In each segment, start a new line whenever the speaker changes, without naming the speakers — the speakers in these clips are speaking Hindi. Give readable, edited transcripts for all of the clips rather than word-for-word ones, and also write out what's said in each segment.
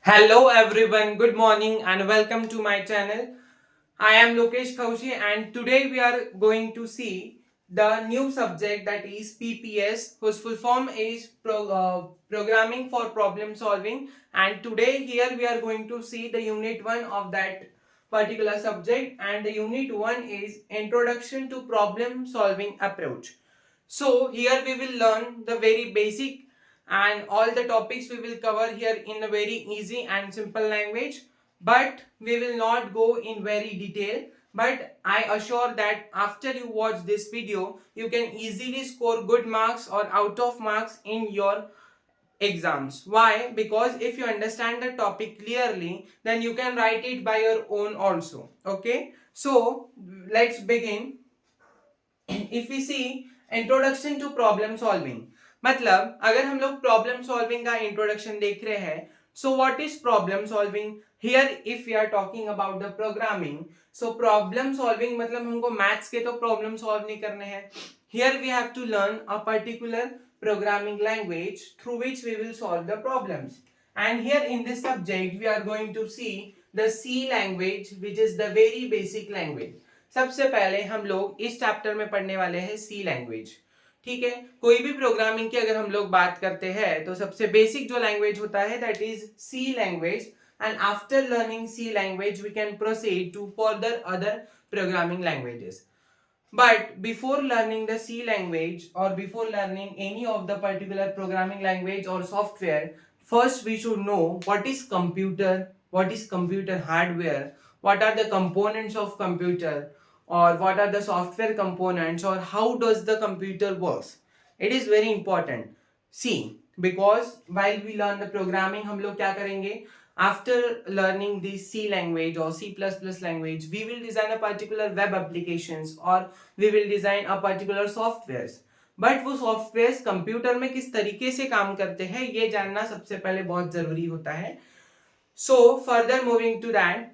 Hello everyone, good morning and welcome to my channel. I am Lokesh Kaushi and today we are going to see the new subject that is PPS whose full form is Programming for Problem Solving, and today here we are going to see the unit 1 of that particular subject, and the unit 1 is Introduction to Problem Solving Approach. So here we will learn the very basic and all the topics we will cover here in a very easy and simple language, but we will not go in very detail. But I assure that after you watch this video you can easily score good marks or out of marks in your exams. Why? Because if you understand the topic clearly then you can write it by your own also. Okay, so let's begin. If we see introduction to problem solving, मतलब अगर हम लोग प्रॉब्लम सॉल्विंग का इंट्रोडक्शन देख रहे हैं, so what is problem solving here if we are talking about the programming. So problem solving मतलब हमको मैथ्स के तो प्रॉब्लम सॉल्व नहीं करने हैं. Here we have to learn a particular programming language through which we will solve the problems. And here in this subject we are going to see the C language, which is the very basic language. सबसे पहले हम लोग इस चैप्टर में पढ़ने वाले हैं सी लैंग्वेज. ठीक है, कोई भी प्रोग्रामिंग की अगर हम लोग बात करते हैं तो सबसे बेसिक जो लैंग्वेज होता है that is C language, and after learning C language we can proceed to further other programming languages. But before learning the C language or before learning any of the particular programming language or software, first we should know what is computer, what is computer hardware, what are the components of computer, or what are the software components, or how does the computer works. It is very important. See, because while we learn the programming हम लोग क्या करेंगे, after learning the C language or C++ language, we will design a particular web applications or we will design a particular softwares. But वो सॉफ्टवेयर कंप्यूटर में किस तरीके से काम करते हैं ये जानना सबसे पहले बहुत जरूरी होता है. So further moving to that,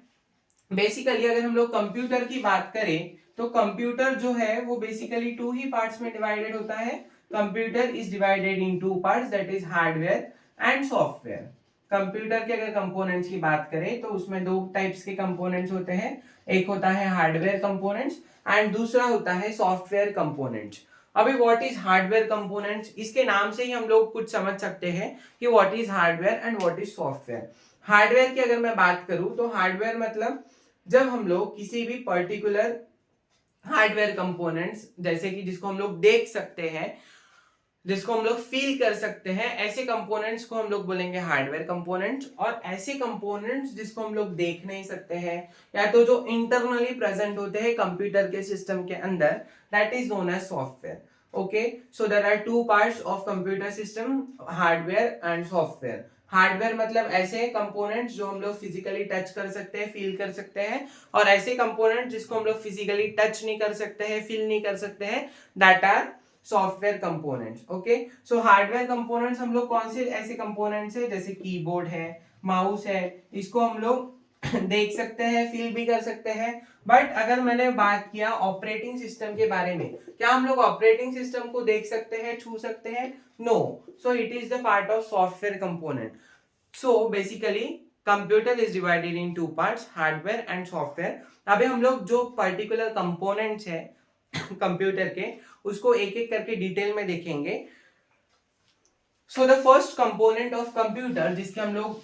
basically अगर हम लोग कंप्यूटर की बात करें तो कंप्यूटर जो है वो बेसिकली टू ही पार्ट्स में डिवाइडेड होता है. Computer is divided in two parts, that is hardware and software. Computer के अगर कंपोनेंट्स की बात करें तो उसमें दो टाइप्स के कंपोनेंट्स होते हैं. एक होता है हार्डवेयर कंपोनेंट्स एंड दूसरा होता है सॉफ्टवेयर कंपोनेंट्स. अभी व्हाट इज हार्डवेयर कंपोनेंट्स, इसके नाम से ही हम लोग कुछ समझ सकते हैं कि what is hardware and what is software. Hardware की अगर मैं बात करूं तो हार्डवेयर मतलब जब हम लोग किसी भी पर्टिकुलर हार्डवेयर कंपोनेंट्स, जैसे कि जिसको हम लोग देख सकते हैं, जिसको हम लोग फील कर सकते हैं, ऐसे कंपोनेंट्स को हम लोग बोलेंगे हार्डवेयर कंपोनेंट्स. और ऐसे कंपोनेंट्स जिसको हम लोग देख नहीं सकते हैं या तो जो इंटरनली प्रेजेंट होते हैं कंप्यूटर के सिस्टम के अंदर, that is known as software. Okay, so there are two parts of computer system, hardware and software. Hardware मतलब ऐसे कंपोनेंट्स जो हम लोग फिजिकली टच कर सकते हैं, फील कर सकते हैं, और ऐसे कंपोनेंट्स जिसको हम लोग फिजिकली टच नहीं कर सकते हैं, फील नहीं कर सकते हैं, that are software components. Okay, so hardware components हम लोग कौन से ऐसे कंपोनेंट्स है, जैसे कीबोर्ड है, माउस है, इसको हम लोग देख सकते हैं, फील भी कर सकते हैं. बट अगर मैंने बात किया ऑपरेटिंग सिस्टम के बारे में, क्या हम लोग ऑपरेटिंग सिस्टम को देख सकते हैं, छू सकते हैं? No. So it is the part of software component. So basically computer is divided in two parts, hardware and software. अभी हम लोग जो पर्टिकुलर कंपोनेंट्स है कंप्यूटर के, उसको एक एक करके डिटेल में देखेंगे. So the first component of computer जिसके हम लोग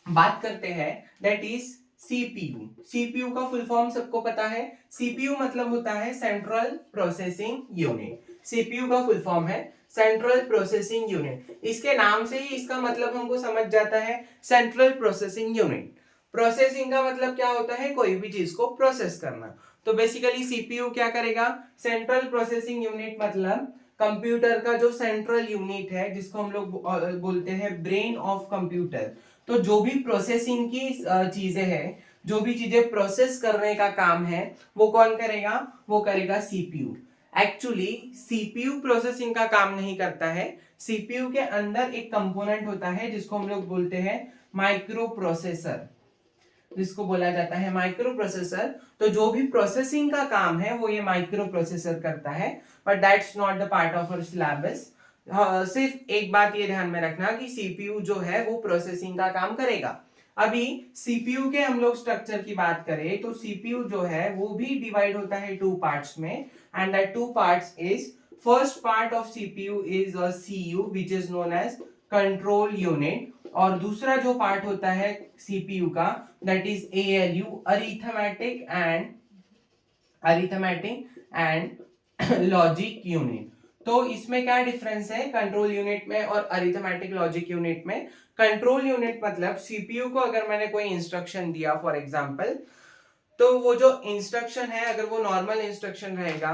बात करते हैं दैट इज सीपीयू. सीपीयू का फुल फॉर्म सबको पता है. सीपीयू मतलब होता है सेंट्रल प्रोसेसिंग यूनिट. सीपीयू का फुल फॉर्म है सेंट्रल प्रोसेसिंग यूनिट. इसके नाम से ही इसका मतलब हमको समझ जाता है, सेंट्रल प्रोसेसिंग यूनिट. प्रोसेसिंग का मतलब क्या होता है, कोई भी चीज को प्रोसेस करना. तो बेसिकली सीपीयू क्या करेगा, सेंट्रल प्रोसेसिंग यूनिट मतलब कंप्यूटर का जो सेंट्रल यूनिट है जिसको हम लोग बोलते हैं ब्रेन ऑफ कंप्यूटर. तो जो भी प्रोसेसिंग की चीजें हैं, जो भी चीजें प्रोसेस करने का काम है, वो कौन करेगा, वो करेगा सीपीयू. एक्चुअली सीपीयू प्रोसेसिंग का काम नहीं करता है. सीपीयू के अंदर एक कंपोनेंट होता है जिसको हम लोग बोलते हैं माइक्रो प्रोसेसर, जिसको बोला जाता है माइक्रो प्रोसेसर. तो जो भी प्रोसेसिंग का काम है वो ये माइक्रो प्रोसेसर करता है. But that's not the part of our syllabus. सिर्फ एक बात ये ध्यान में रखना कि सीपीयू जो है वो प्रोसेसिंग का काम करेगा। अभी सीपीयू के हम लोग स्ट्रक्चर की बात करें तो सीपीयू जो है वो भी डिवाइड होता है टू पार्ट्स में, and that two parts is, first part of CPU is a CU which is known as control unit, और दूसरा जो पार्ट होता है सीपीयू का that is ALU, arithmetic and logic unit. तो इसमें क्या डिफरेंस है कंट्रोल यूनिट में और अरिथमेटिक लॉजिक यूनिट में? कंट्रोल यूनिट मतलब सीपीयू को अगर मैंने कोई इंस्ट्रक्शन दिया फॉर एग्जांपल, तो वो जो इंस्ट्रक्शन है अगर वो नॉर्मल इंस्ट्रक्शन रहेगा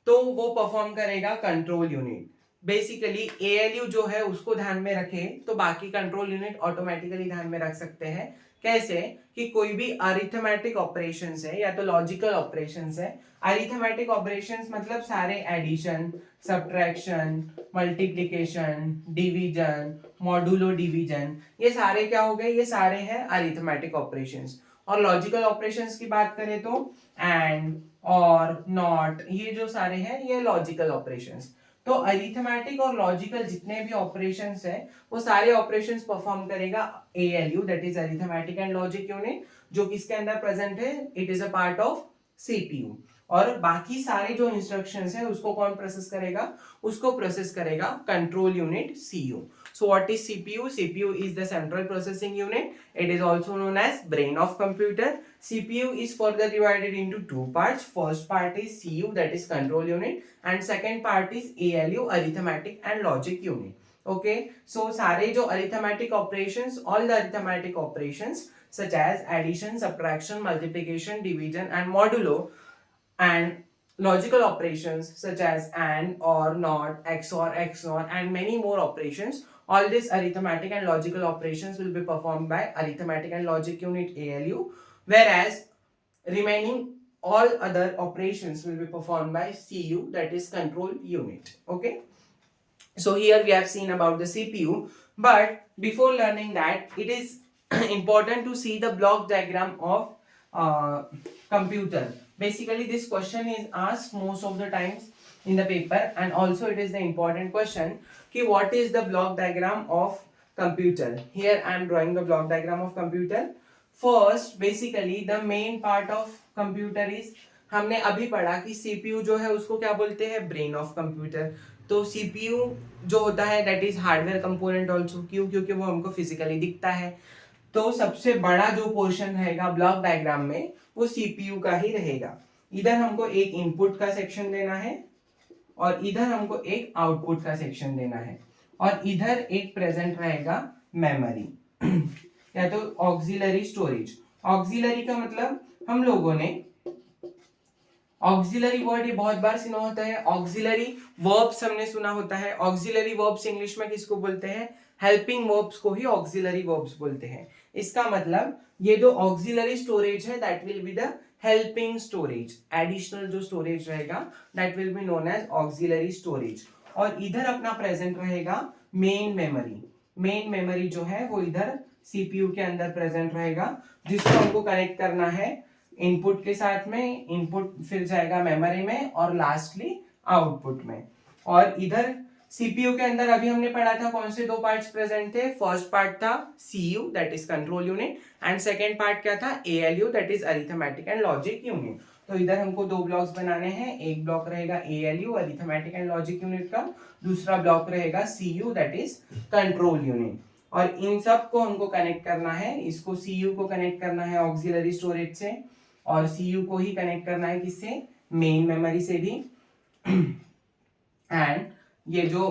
तो वो परफॉर्म करेगा कंट्रोल यूनिट। बेसिकली एएलयू जो है उसको ध्यान में रखे तो बाकी कंट्रोल यूनिट ऑटोमेटिकली ध्यान में रख सकते हैं। कैसे? कि कोई भी अरिथमेटिक ऑपरेशंस है या तो लॉजिकल ऑपरेशंस है। अरिथमेटिक ऑपरेशंस मतलब सारे addition, subtraction, multiplication, division, modulo division, ये सारे क्या हो गए? ये सारे हैं अरिथमेटिक ऑपरेशंस। और लॉजिकल ऑपरेशंस की बात करें तो एंड, और, नॉट, ये जो सारे हैं ये लॉजिकल ऑपरेशंस। तो अरिथमेटिक और लॉजिकल जितने भी ऑपरेशंस हैं वो सारे ऑपरेशंस परफॉर्म करेगा ALU, that is arithmetic and logic unit, जो किसके अंदर प्रेजेंट है? It is a part of CPU. और बाकी सारे जो इंस्ट्रक्शंस है उसको कौन प्रोसेस करेगा? उसको प्रोसेस करेगा control unit CU. So what is CPU? CPU is the central processing unit. It is also known as brain of computer. CPU is further divided into two parts. First part is CU, that is control unit, and second part is ALU, arithmetic and logic unit. Okay, so सारे जो arithmetic operations, all the arithmetic operations such as addition, subtraction, multiplication, division and modulo, and logical operations such as and, or, not, XOR, XNOR and many more operations, all these arithmetic and logical operations will be performed by arithmetic and logic unit ALU, whereas remaining all other operations will be performed by CU, that is control unit. Okay, so here we have seen about the CPU, but before learning that it is important to see the block diagram of computer. Basically this question is asked most of the times in the paper, and also it is the important question ki what is the block diagram of computer. Here I am drawing the block diagram of computer. First basically the main part of computer is, हमने अभी पढ़ा कि सीपीयू जो है उसको क्या बोलते हैं? Brain of computer. तो सीपीयू जो होता है that is hardware component also. क्यों? क्योंकि वो हमको फिजिकली दिखता है। तो सबसे बड़ा जो पोर्शन रहेगा ब्लॉक डायग्राम में वो सीपीयू का ही रहेगा। इधर हमको एक इनपुट का सेक्शन देना है और इधर हमको एक आउटपुट का सेक्शन देना है, और इधर एक प्रेजेंट रहेगा मेमोरी या तो ऑक्सिलरी स्टोरेज। ऑक्सिलरी का मतलब हम लोगों ने ऑक्सिलरी वर्ड ये बहुत बार सुना होता है। ऑक्सिलरी वर्ब्स हमने सुना होता है। ऑक्सिलरी वर्ब्स इंग्लिश में किसको बोलते हैं? हेल्पिंग वर्ब्स को ही ऑक्सिलरी वर्ब्स बोलते हैं। इसका मतलब ये जो ऑक्सिलरी स्टोरेज है that will be the helping storage. Additional जो स्टोरेज रहेगा that will be known as auxiliary storage. और इधर अपना प्रेजेंट रहेगा मेन मेमोरी। मेन मेमोरी जो है वो इधर सीपीयू के अंदर प्रेजेंट रहेगा, जिसको हमको कनेक्ट करना है इनपुट के साथ में। इनपुट फिर जाएगा मेमोरी में और लास्टली आउटपुट में। और इधर सीपीयू के अंदर अभी हमने पढ़ा था कौन से दो पार्ट्स प्रेजेंट थे? फर्स्ट पार्ट था CU that is control unit, and second part क्या था? ALU that is arithmetic and logic unit. तो इधर हमको दो ब्लॉक्स बनाने हैं। एक ब्लॉक रहेगा ALU arithmetic and logic unit का, दूसरा ब्लॉक रहेगा CU that is control unit. और इन सब को हमको कनेक्ट करना है। इसको सीयू को कनेक्ट करना है ऑक्सिलरी स्टोरेज से, और सीयू को ही कनेक्ट करना है किससे? मेन मेमोरी से भी। एंड ये जो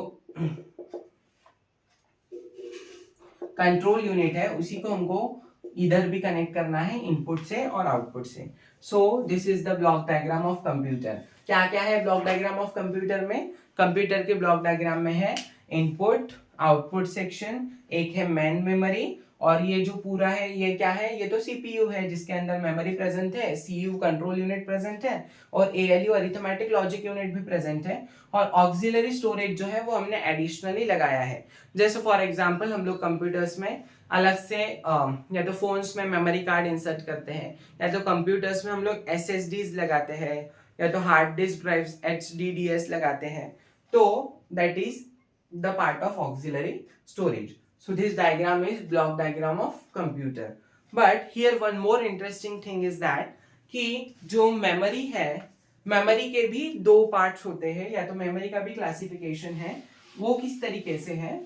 कंट्रोल यूनिट है उसी को हमको इधर भी कनेक्ट करना है इनपुट से और आउटपुट से। So this is the block diagram of computer. क्या क्या है ब्लॉक डायग्राम ऑफ कंप्यूटर में? कंप्यूटर के ब्लॉक डायग्राम में है इनपुट, आउटपुट सेक्शन, एक है मेन मेमोरी, और ये जो पूरा है ये क्या है? ये तो सीपीयू है जिसके अंदर मेमोरी प्रेजेंट है, सीयू कंट्रोल यूनिट प्रेजेंट है, और एएलयू अरिथमेटिक लॉजिक यूनिट भी प्रेजेंट है। और ऑक्सिलरी स्टोरेज जो है वो हमने एडिशनली लगाया है। जैसे फॉर एग्जांपल हम लोग कंप्यूटर्स में अलग से या तो फोन्स में मेमोरी कार्ड इंसर्ट करते हैं, या तो कंप्यूटर्स में हम लोग एसएसडीज लगाते हैं, या तो हार्ड डिस्क ड्राइव्स एचडीडीएस लगाते हैं। तो that is the part of auxiliary storage. So this diagram is block diagram of computer. But here one more interesting thing is that कि जो मेमोरी है, मेमोरी के भी दो पार्ट्स होते हैं, या तो मेमोरी का भी क्लासिफिकेशन है. वो किस तरीके से है?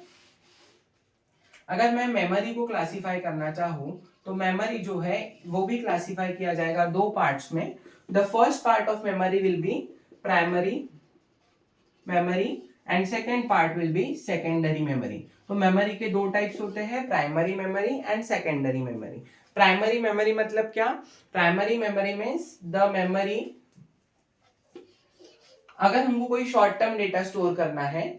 अगर मैं मेमोरी को क्लासिफाई करना चाहूँ तो मेमोरी जो है वो भी क्लासिफाई किया जाएगा दो पार्ट्स में. The first part of memory will be primary memory and second part will be secondary memory. तो मेमोरी के दो टाइप्स होते हैं, primary memory and secondary memory. Primary memory मतलब क्या? Primary memory means the memory, अगर हमको कोई शॉर्ट टर्म डेटा स्टोर करना है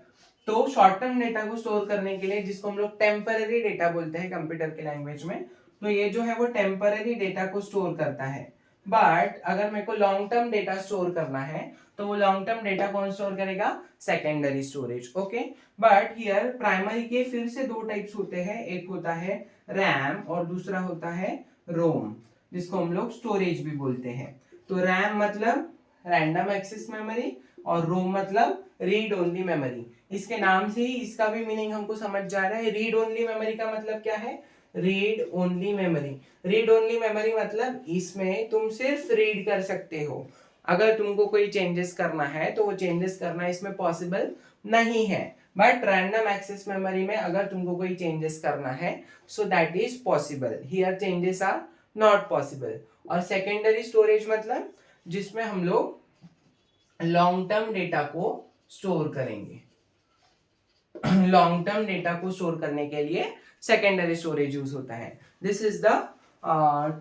तो शॉर्ट टर्म डेटा को स्टोर करने के लिए, जिसको हम लोग टेम्पररी डेटा बोलते हैं कंप्यूटर के लैंग्वेज में, तो ये जो है वो टेम्पररी डेटा को स्टोर करता है. बट अगर मेरे को लॉन्ग टर्म डेटा स्टोर करना है तो वो लॉन्ग टर्म डेटा कौन स्टोर करेगा? Secondary storage. Okay. But here primary के फिर से दो टाइप्स होते हैं, एक होता है रैम और दूसरा होता है रोम, जिसको हम लोग स्टोरेज भी बोलते हैं. तो रैम मतलब रैंडम एक्सेस मेमोरी और रोम मतलब रीड ओनली मेमोरी. इसके नाम से ही इसका भी मीनिंग हमको समझ जा रहा है. रीड ओनली मेमोरी का मतलब क्या है? Read only memory. Read only memory मतलब इसमें तुम सिर्फ रीड कर सकते हो. अगर तुमको कोई चेंजेस करना है तो वो चेंजेस करना इसमें पॉसिबल नहीं है. बट रैंडम एक्सेस मेमोरी में अगर तुमको कोई चेंजेस करना है so that is possible. Here changes are not possible. और सेकेंडरी स्टोरेज मतलब जिसमें हम लोग लॉन्ग टर्म डेटा को स्टोर करेंगे. लॉन्ग टर्म डेटा को स्टोर करने के लिए सेकेंडरी स्टोरेज यूज होता है. This is the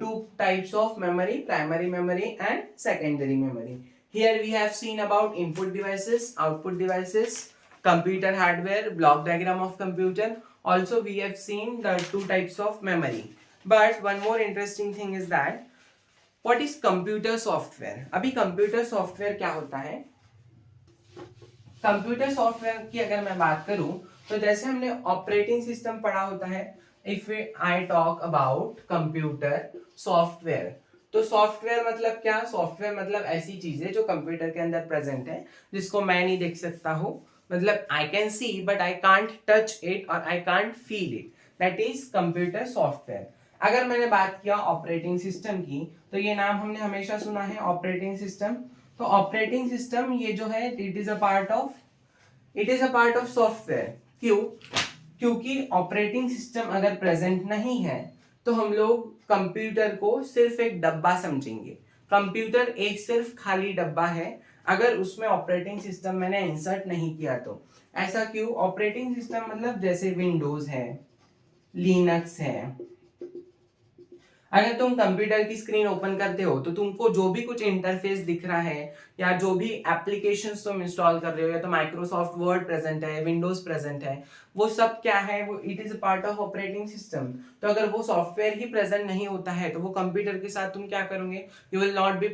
two types of memory, primary memory and secondary memory. Here we have seen about input devices, output devices, computer hardware, block diagram of computer. Also we have seen the two types of memory. But one more interesting thing is that what is computer software? अभी computer software क्या होता है? कंप्यूटर सॉफ्टवेयर की अगर मैं बात करूं तो जैसे हमने ऑपरेटिंग सिस्टम पढ़ा होता है. If I talk about computer software, तो सॉफ्टवेयर मतलब क्या? सॉफ्टवेयर मतलब ऐसी चीज है जो कंप्यूटर के अंदर प्रेजेंट है, जिसको मैं नहीं देख सकता हूँ. मतलब I can see but I can't touch it और I can't feel it. That is computer software. अगर मैंने बात किया ऑपरेटिंग सिस्टम की, तो ये नाम हमने हमेशा सुना है, ऑपरेटिंग सिस्टम. तो ऑपरेटिंग सिस्टम ये जो है it is a part of software. क्यों? क्योंकि ऑपरेटिंग सिस्टम अगर प्रेजेंट नहीं है तो हम लोग कंप्यूटर को सिर्फ एक डब्बा समझेंगे. कंप्यूटर एक सिर्फ खाली डब्बा है अगर उसमें ऑपरेटिंग सिस्टम मैंने इंसर्ट नहीं किया तो. ऐसा क्यों? ऑपरेटिंग सिस्टम मतलब जैसे विंडोज है, लिनक्स है. अगर तुम कंप्यूटर की स्क्रीन ओपन करते हो तो तुमको जो भी कुछ इंटरफेस दिख रहा है या जो भी एप्लीकेशंस तुम इंस्टॉल कर रहे हो, या तो माइक्रोसॉफ्ट वर्ड प्रेजेंट है, विंडोज प्रेजेंट है, वो सब क्या है? वो it is a part of operating system. तो अगर वो सॉफ्टवेयर ही प्रेजेंट नहीं होता है तो वो कंप्यूटर के साथ तुम क्या करोगे? You will not be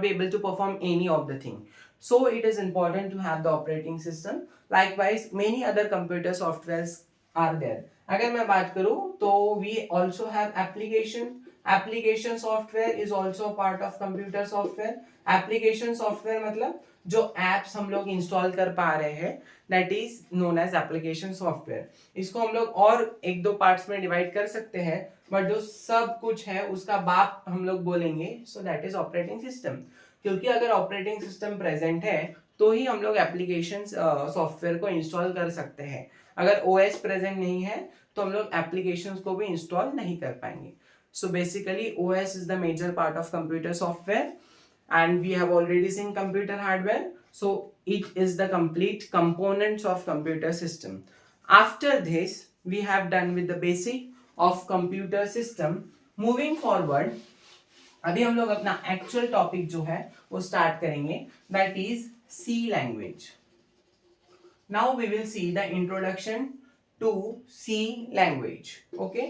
able to perform any of the thing. So it is important to have the operating system. Likewise, many other computer softwares are there. अगर मैं बात करूं तो we also have application software is also part of computer software. application software मतलब जो apps हम लोग इंस्टॉल कर पा रहे हैं that is known as application software. इसको हम लोग और एक दो पार्ट्स में डिवाइड कर सकते हैं, बट जो सब कुछ है उसका बाप हम लोग बोलेंगे, so that is operating system. क्योंकि अगर ऑपरेटिंग सिस्टम प्रेजेंट है तो ही हम लोग एप्लीकेशन सॉफ्टवेयर को इंस्टॉल कर सकते हैं. अगर ओएस प्रेजेंट नहीं है तो हम लोग एप्लीकेशंस को भी इंस्टॉल नहीं कर पाएंगे. So basically OS is the major part of computer software and we have already seen computer hardware. So it is the complete components of computer system. After this we have done with the basic of computer system. Moving forward, अभी हम लोग अपना एक्चुअल टॉपिक जो है वो स्टार्ट करेंगे, that is C language. Now we will see the introduction to C language. Okay,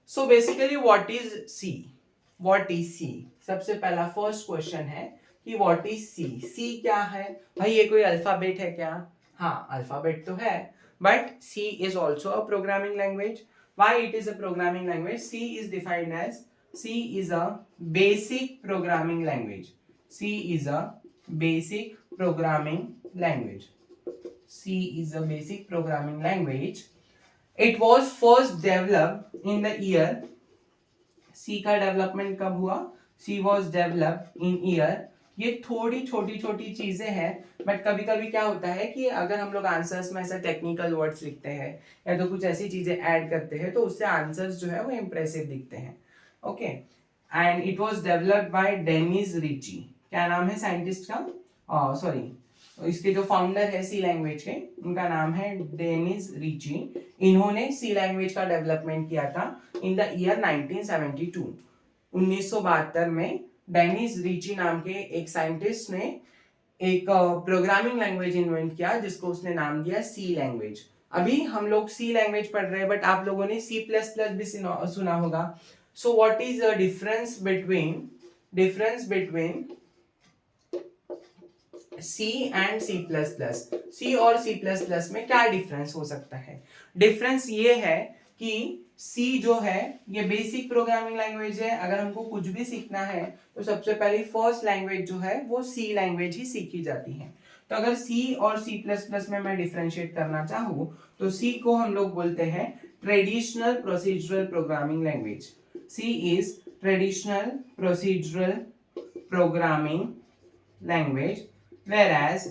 so basically what is C? सबसे पहला फर्स्ट क्वेश्चन है कि व्हाट इज सी? सी क्या है भाई? ये कोई अल्फाबेट है क्या? हाँ, अल्फाबेट तो है, but C is also a programming language. Why it is a programming language? C is defined as C is a basic programming language. C is a basic programming language. C is a basic programming language. It was first developed in the year, C का डेवलपमेंट कब हुआ? C was developed in year. ये थोड़ी छोटी छोटी चीजें हैं, बट कभी कभी क्या होता है कि अगर हम लोग आंसर्स में ऐसा टेक्निकल वर्ड्स लिखते हैं या तो कुछ ऐसी चीजें ऐड करते हैं तो उससे आंसर्स जो है वो इम्प्रेसिव दिखते हैं. Okay, and it was developed by Dennis Ritchie. क्या नाम है साइंटिस्ट का? सॉरी, इसके जो फाउंडर है सी लैंग्वेज के, उनका नाम है डेनिस रिची. इन्होंने सी लैंग्वेज का डेवलपमेंट किया था इन द ईयर 1972. 1972 में डेनिस रिची नाम के एक साइंटिस्ट ने एक प्रोग्रामिंग लैंग्वेज इन्वेंट किया जिसको उसने नाम दिया सी लैंग्वेज. अभी हम लोग सी लैंग्वेज पढ़ रहे हैं, बट आप लोगों ने सी प्लस प्लस भी सुना होगा. सो what is the difference between C and C plus plus? C और C प्लस प्लस में क्या डिफरेंस हो सकता है? डिफरेंस ये है कि C जो है ये बेसिक प्रोग्रामिंग लैंग्वेज है. अगर हमको कुछ भी सीखना है तो सबसे पहले फर्स्ट लैंग्वेज जो है वो C लैंग्वेज ही सीखी जाती है. तो अगर C और C प्लस प्लस में मैं डिफरेंशिएट करना चाहूँ तो C को हम लोग बोलते हैं traditional procedural programming language. C is traditional procedural programming language, whereas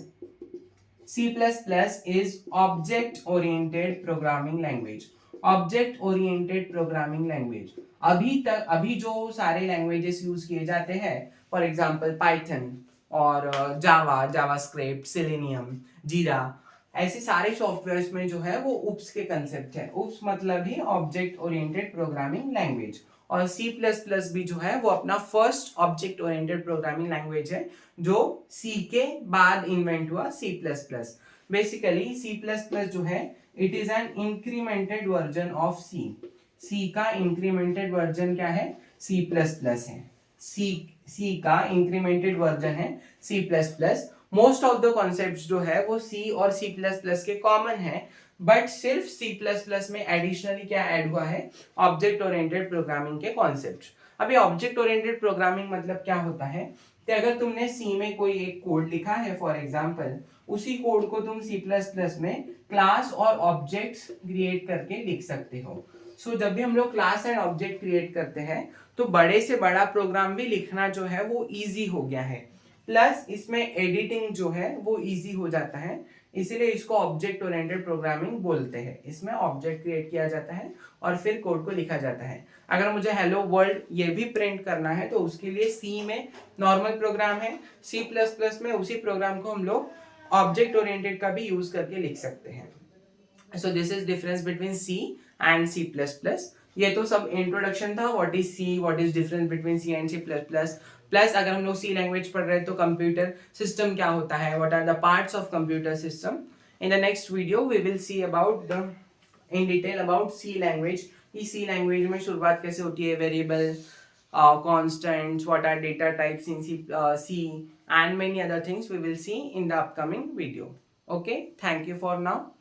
C++ is object oriented programming language. Object oriented programming language. अभी जो सारे लैंग्वेजेस यूज किए जाते हैं, फॉर एग्जांपल पाइथन और जावास्क्रिप्ट, सेलेनियम, जीरा, ऐसे सारे सॉफ्टवेयर्स में जो है वो उप्स के कंसेप्ट है. उप्स मतलब ही ऑब्जेक्ट ओरिएंटेड प्रोग्रामिंग लैंग्वेज. और C++ भी जो है वो अपना first object oriented programming language है जो C के बाद इन्वेंट हुआ C++. बेसिकली C++ जो है it is an incremented version of C. C का इंक्रीमेंटेड वर्जन क्या है? C++ है. C का इंक्रीमेंटेड वर्जन है C++. Most of the concepts जो है वो C और C++ के कॉमन है, बट सिर्फ C++ में एडिशनली क्या ऐड हुआ है? ऑब्जेक्ट ओरिएंटेड प्रोग्रामिंग के कॉन्सेप्ट. अभी ऑब्जेक्ट ओरिएंटेड प्रोग्रामिंग मतलब क्या होता है कि अगर तुमने C में कोई एक कोड लिखा है फॉर एग्जांपल, उसी कोड को तुम C++ में क्लास और ऑब्जेक्ट्स क्रिएट करके लिख सकते हो. सो जब भी हम लोग क्लास एंड ऑब्जेक्ट क्रिएट करते हैं तो बड़े से बड़ा प्रोग्राम भी लिखना जो है वो इजी हो गया है. प्लस इसमें एडिटिंग जो है वो इजी हो जाता है, इसीलिए इसको ऑब्जेक्ट ओरिएंटेड प्रोग्रामिंग बोलते हैं. इसमें ऑब्जेक्ट क्रिएट किया जाता है और फिर कोड को लिखा जाता है. अगर मुझे हेलो वर्ल्ड ये भी प्रिंट करना है तो उसके लिए C में नॉर्मल प्रोग्राम है, C++ में उसी प्रोग्राम को हम लोग ऑब्जेक्ट ओरिएंटेड का भी यूज करके लिख सकते हैं. So this is difference between C and C++. ये तो सब इंट्रोडक्शन था. What is C, what is difference between C and C++. Plus अगर हम लोग C लैंग्वेज पढ़ रहे हैं तो कंप्यूटर सिस्टम क्या होता है, what are the parts of computer system. In the next video we will see about the in detail about C language. कि C लैंग्वेज में शुरुआत कैसे होती है, variable, constants, what are data types in C, and many other things we will see in the upcoming video. Okay, thank you for now.